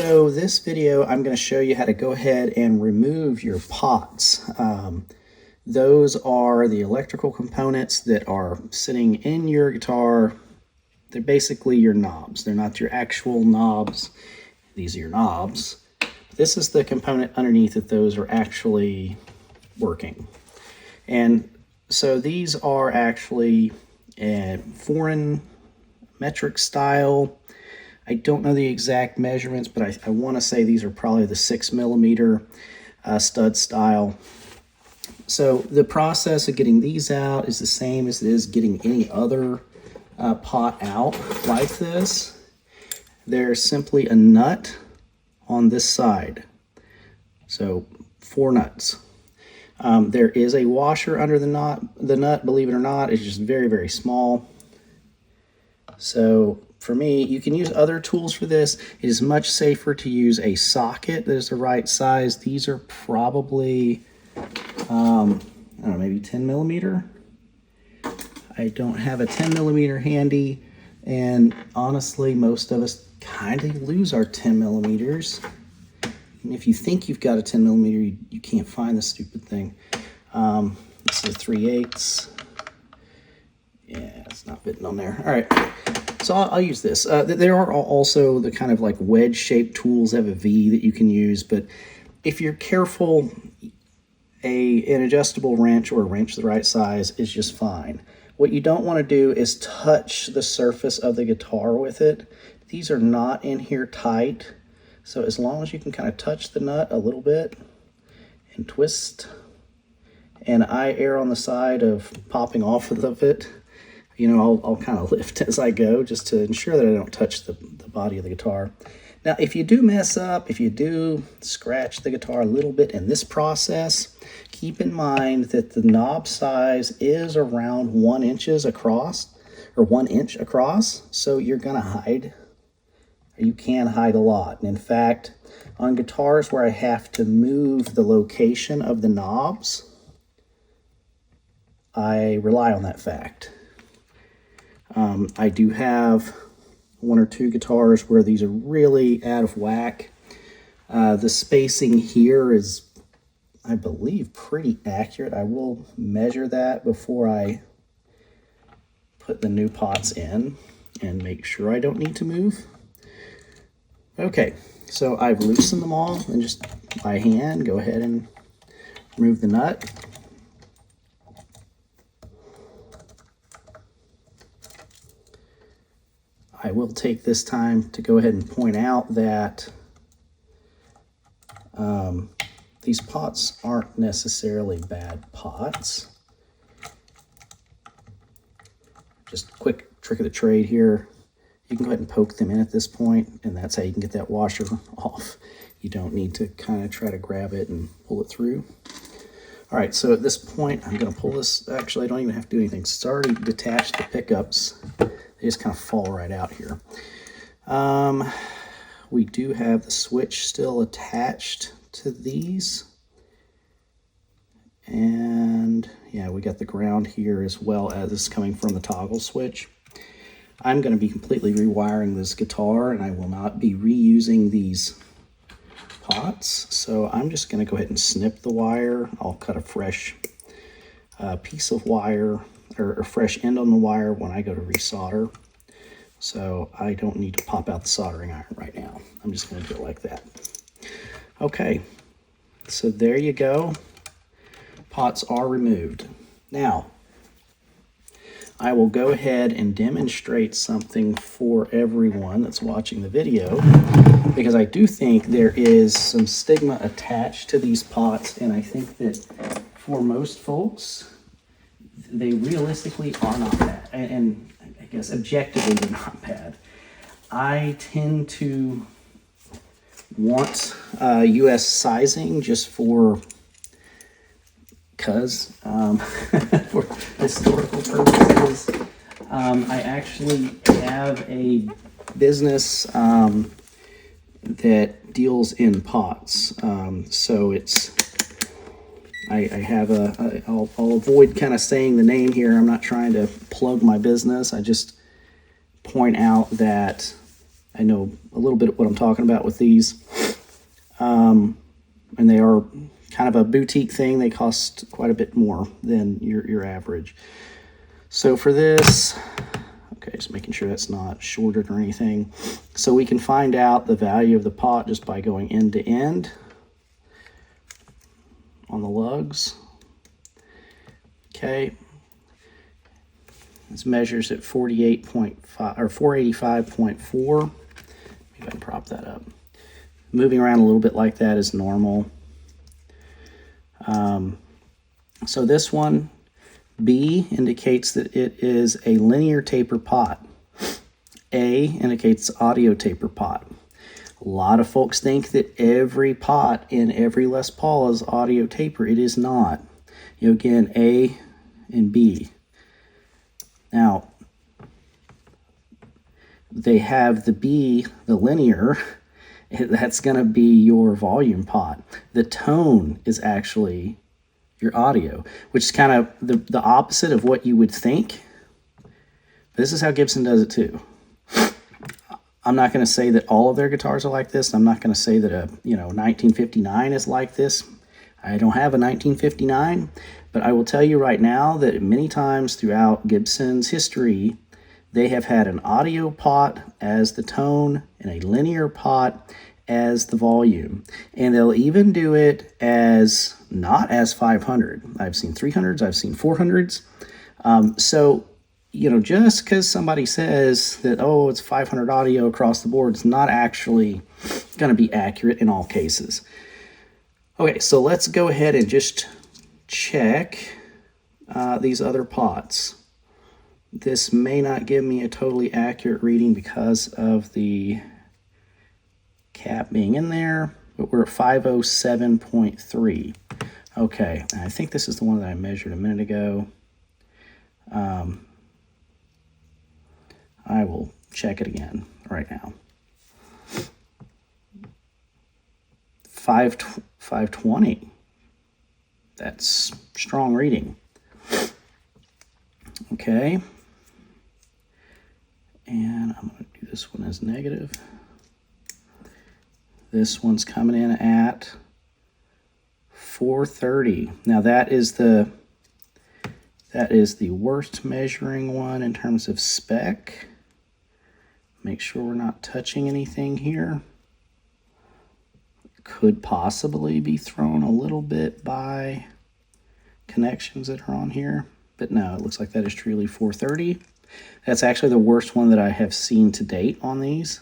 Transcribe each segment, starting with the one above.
So this video, I'm going to show you how to go ahead and remove your pots. Those are the electrical components that are sitting in your guitar. They're basically your knobs. They're not your actual knobs. These are your knobs. This is the component underneath that those are actually working. And so these are actually foreign metric style. I don't know the exact measurements, but I want to say these are probably the 6mm stud style. So the process of getting these out is the same as it is getting any other pot out like this. There's simply a nut on this side. So 4 nuts. There is a washer under the nut, believe it or not, is just very, very small. So for me, you can use other tools for this. It is much safer to use a socket that is the right size. These are probably, I don't know, maybe 10mm. I don't have a 10mm handy, and honestly, most of us kind of lose our 10mm. And if you think you've got a 10mm, you can't find the stupid thing. This is a 3/8. Yeah, it's not fitting on there. All right. So I'll use this. There are also the kind of like wedge-shaped tools that have a V that you can use, but if you're careful, an adjustable wrench or a wrench the right size is just fine. What you don't want to do is touch the surface of the guitar with it. These are not in here tight, so as long as you can kind of touch the nut a little bit and twist, and I err on the side of popping off of it. You know, I'll kind of lift as I go just to ensure that I don't touch the body of the guitar. Now, if you do mess up, if you do scratch the guitar a little bit in this process, keep in mind that the knob size is around 1 inch across, or 1 inch across. So you're gonna hide, or you can hide a lot. And in fact, on guitars where I have to move the location of the knobs, I rely on that fact. I do have 1 or 2 guitars where these are really out of whack. The spacing here is, I believe, pretty accurate. I will measure that before I put the new pots in and make sure I don't need to move. Okay, so I've loosened them all, and just by hand, go ahead and remove the nut. I will take this time to go ahead and point out that these pots aren't necessarily bad pots. Just a quick trick of the trade here. You can go ahead and poke them in at this point, and that's how you can get that washer off. You don't need to kind of try to grab it and pull it through. All right, so at this point, I'm going to pull this. Actually, I don't even have to do anything. It's already detached the pickups. They just kind of fall right out here. We do have the switch still attached to these. And yeah, we got the ground here as well as this coming from the toggle switch. I'm going to be completely rewiring this guitar, and I will not be reusing these pots. So I'm just going to go ahead and snip the wire. I'll cut a fresh piece of wire, or a fresh end on the wire when I go to resolder. So I don't need to pop out the soldering iron right now. I'm just going to do it like that. Okay, so there you go. Pots are removed. Now, I will go ahead and demonstrate something for everyone that's watching the video, because I do think there is some stigma attached to these pots, and I think that for most folks, they realistically are not bad, and I guess objectively they're not bad. I tend to want US sizing just for for historical purposes. I actually have a business that deals in pots, so it's I have I'll avoid kind of saying the name here. I'm not trying to plug my business. I just point out that I know a little bit what I'm talking about with these. And they are kind of a boutique thing. They cost quite a bit more than your average. So for this, okay, just making sure that's not shorted or anything. So we can find out the value of the pot just by going end to end on the lugs. Okay. This measures at 48.5 or 485.4. Maybe I can prop that up. Moving around a little bit like that is normal. So this one, B, indicates that it is a linear taper pot. A indicates audio taper pot. A lot of folks think that every pot in every Les Paul is audio taper. It is not. You know, again, A and B. Now, they have the B, the linear, that's going to be your volume pot. The tone is actually your audio, which is kind of the opposite of what you would think. This is how Gibson does it too. I'm not going to say that all of their guitars are like this. I'm not going to say that a 1959 is like this. I don't have a 1959, but I will tell you right now that many times throughout Gibson's history, they have had an audio pot as the tone and a linear pot as the volume. And they'll even do it as not as 500. I've seen 300s, I've seen 400s. So, just because somebody says that, oh, it's 500 audio across the board, it's not actually going to be accurate in all cases. Okay, so let's go ahead and just check these other pots. This may not give me a totally accurate reading because of the cap being in there, but we're at 507.3. Okay, I think this is the one that I measured a minute ago. I will check it again right now. 520. That's strong reading. Okay. And I'm going to do this one as negative. This one's coming in at 430. Now that is the worst measuring one in terms of spec. Make sure we're not touching anything here. Could possibly be thrown a little bit by connections that are on here, but no, it looks like that is truly 430. That's actually the worst one that I have seen to date on these.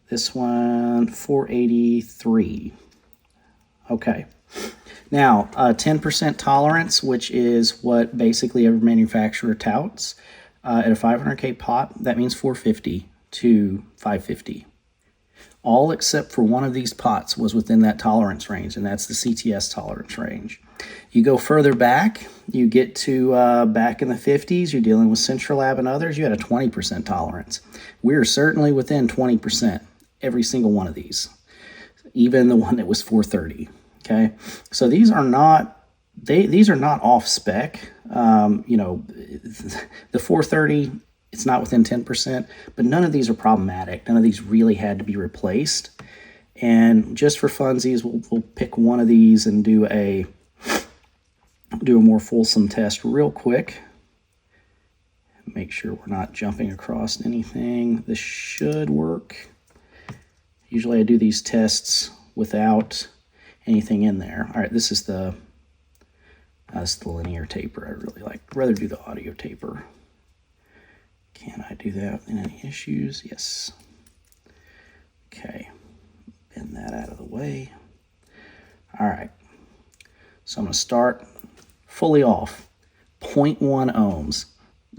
This one, 483. Okay. Now, 10% tolerance, which is what basically every manufacturer touts. At a 500K pot, that means 450 to 550. All except for one of these pots was within that tolerance range, and that's the CTS tolerance range. You go further back, you get to back in the 50s, you're dealing with Centralab and others, you had a 20% tolerance. We're certainly within 20%, every single one of these, even the one that was 430. Okay, so these are not off spec. The 430, it's not within 10%, but none of these are problematic. None of these really had to be replaced. And just for funsies, we'll pick one of these and do a more fulsome test real quick. Make sure we're not jumping across anything. This should work. Usually I do these tests without anything in there. All right, this is the linear taper. I really like. I'd rather do the audio taper. Can I do that in any issues? Yes. Okay, bend that out of the way. All right, so I'm going to start fully off. 0.1 ohms,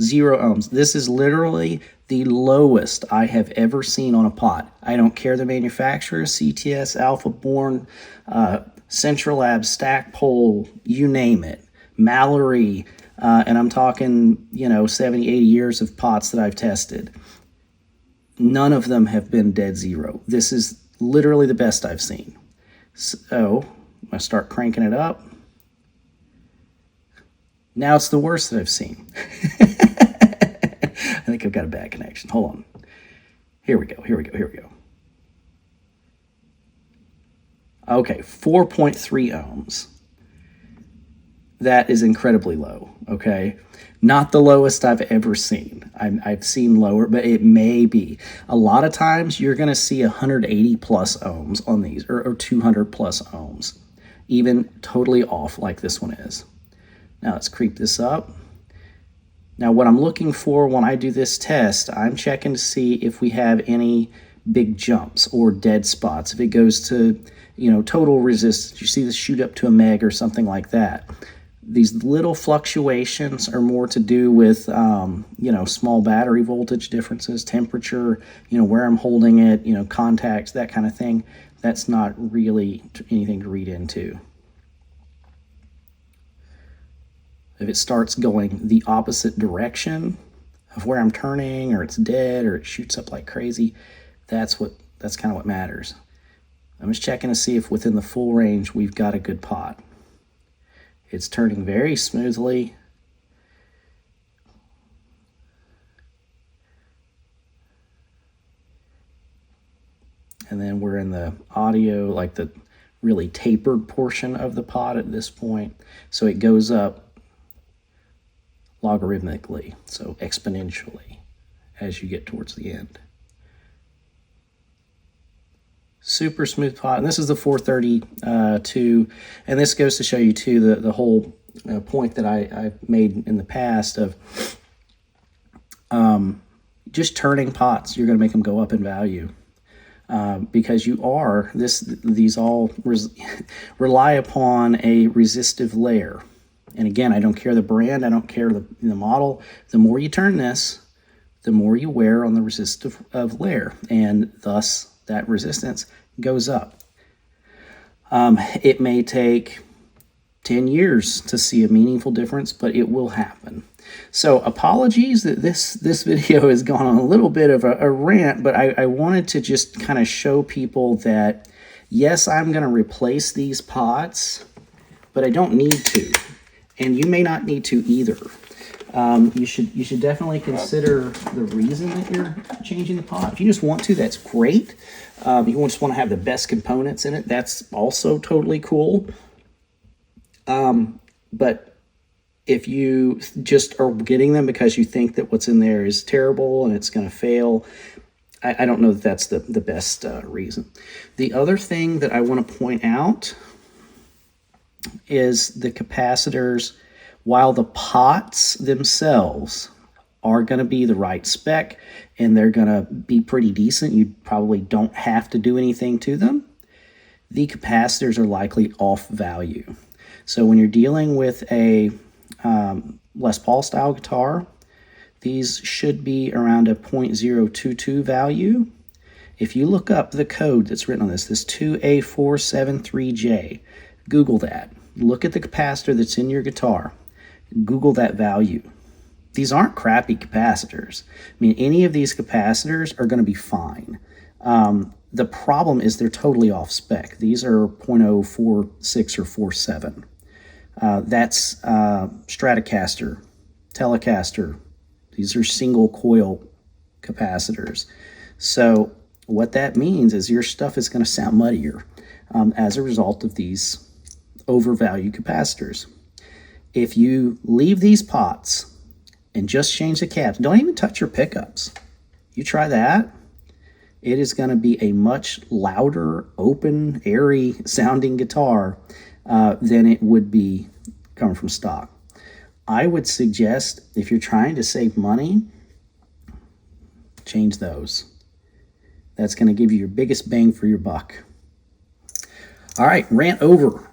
0 ohms. This is literally the lowest I have ever seen on a pot. I don't care the manufacturer, CTS, Alpha Born, Centralab, Stackpole, you name it, Mallory, and I'm talking, 70, 80 years of pots that I've tested. None of them have been dead zero. This is literally the best I've seen. So I'm going to start cranking it up. Now it's the worst that I've seen. think I've got a bad connection. Hold on. Here we go. Okay, 4.3 ohms. That is incredibly low, okay? Not the lowest I've ever seen. I've seen lower, but it may be. A lot of times you're going to see 180 plus ohms on these, or 200 plus ohms, even totally off like this one is. Now let's creep this up. Now what I'm looking for when I do this test, I'm checking to see if we have any big jumps or dead spots. If it goes to, total resistance, you see this shoot up to a meg or something like that. These little fluctuations are more to do with, small battery voltage differences, temperature, where I'm holding it, contacts, that kind of thing. That's not really anything to read into. If it starts going the opposite direction of where I'm turning, or it's dead, or it shoots up like crazy, that's kind of what matters. I'm just checking to see if within the full range we've got a good pot. It's turning very smoothly. And then we're in the audio, like the really tapered portion of the pot at this point. So it goes up logarithmically, so exponentially, as you get towards the end. Super smooth pot, and this is the 432, and this goes to show you too the whole point that I've made in the past of just turning pots. You're going to make them go up in value because these all rely upon a resistive layer. And again, I don't care the brand, I don't care the model. The more you turn this, the more you wear on the resistive layer, and thus that resistance goes up. It may take 10 years to see a meaningful difference, but it will happen. So apologies that this video has gone on a little bit of a rant, but I wanted to just kind of show people that, yes, I'm going to replace these pots, but I don't need to. And you may not need to either. You should definitely consider the reason that you're changing the pot. If you just want to, that's great. You just want to have the best components in it. That's also totally cool. But if you just are getting them because you think that what's in there is terrible and it's going to fail, I don't know that that's the best reason. The other thing that I want to point out is the capacitors. While the pots themselves are going to be the right spec and they're going to be pretty decent, you probably don't have to do anything to them, the capacitors are likely off value. So when you're dealing with a Les Paul style guitar, these should be around a 0.022 value. If you look up the code that's written on this 2A473J, Google that. Look at the capacitor that's in your guitar. Google that value. These aren't crappy capacitors. I mean, any of these capacitors are going to be fine. The problem is they're totally off spec. These are 0.046 or 47. That's Stratocaster, Telecaster. These are single coil capacitors. So what that means is your stuff is going to sound muddier as a result of these overvalued capacitors. If you leave these pots and just change the caps, don't even touch your pickups. You try that, it is going to be a much louder, open, airy sounding guitar than it would be coming from stock. I would suggest, if you're trying to save money, change those. That's going to give you your biggest bang for your buck. All right, rant over.